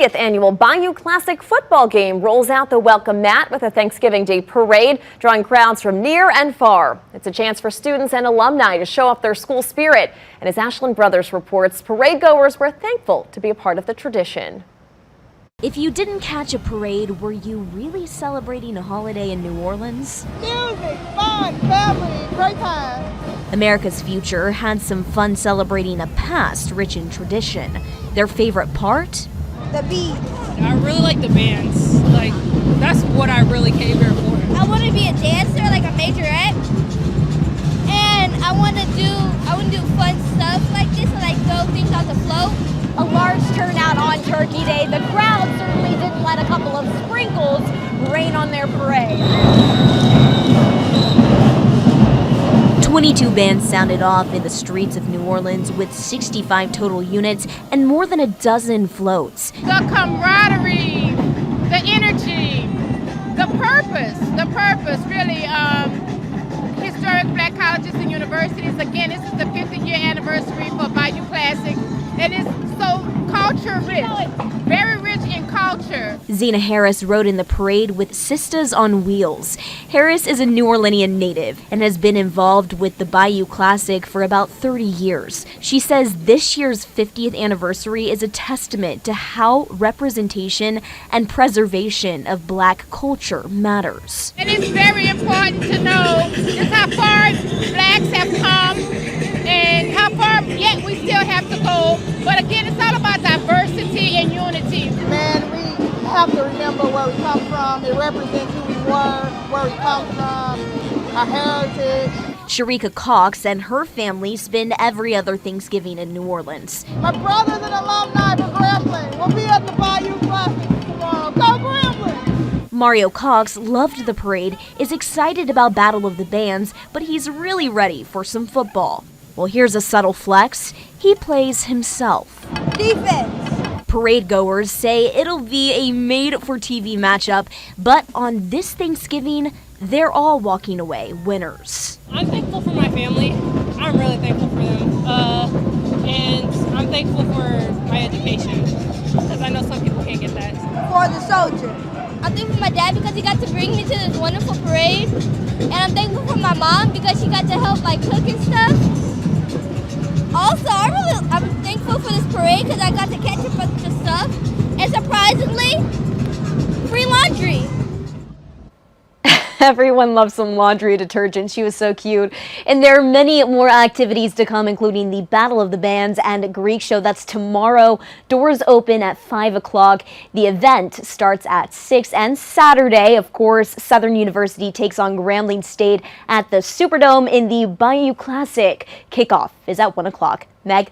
The 40th annual Bayou Classic football game rolls out the welcome mat with a Thanksgiving Day parade, drawing crowds from near and far. It's a chance for students and alumni to show off their school spirit. And as Ashlyn Brothers reports, parade goers were thankful to be a part of the tradition. If you didn't catch a parade, were you really celebrating a holiday in New Orleans? Music, fun, family, great time. America's future had some fun celebrating a past rich in tradition. Their favorite part? The beat. I really like the bands. That's what I really came here for. I want to be a dancer, like a majorette, and I want to do fun stuff like this, and like throw things off the float. A large turnout on Turkey Day. The crowd certainly didn't let a couple of sprinkles rain on their parade. 22 bands sounded off in the streets of New Orleans with 65 total units and more than a dozen floats. The camaraderie, the energy, the purpose really. Historic Black colleges and universities. Again, this is the 50th year anniversary for Bayou Classic, and it's so culture rich, very rich in culture. Zena Harris rode in the parade with Sisters on Wheels. Harris is a New Orleanian native and has been involved with the Bayou Classic for about 30 years. She says this year's 50th anniversary is a testament to how representation and preservation of Black culture matters. And it's very important to know just how far Blacks have come and how far yet we still have to go. But again, it's all about diversity and unity. Man, we have to remember where we come from. It represents who we were, where we come from, our heritage. Sharika Cox and her family spend every other Thanksgiving in New Orleans. My brothers and alumni for Grambling will be at the Bayou Classic tomorrow. Go Grambling! Mario Cox loved the parade, is excited about Battle of the Bands, but he's really ready for some football. Well, here's a subtle flex. He plays himself. Defense! Parade goers say it'll be a made-for-TV matchup, but on this Thanksgiving, they're all walking away winners. I'm thankful for my family. I'm really thankful for them. And I'm thankful for my education, because I know some people can't get that. For the soldier. I'm thankful for my dad because he got to bring me to this wonderful parade, and I'm thankful for my mom because she got to help cook and stuff. Also, I'm thankful for this parade because I got to catch a bunch of stuff, and surprisingly, free laundry. Everyone loves some laundry detergent. She was so cute. And there are many more activities to come, including the Battle of the Bands and Greek show. That's tomorrow. Doors open at 5 o'clock. The event starts at 6. And Saturday, of course, Southern University takes on Grambling State at the Superdome in the Bayou Classic. Kickoff is at 1 o'clock. Meg?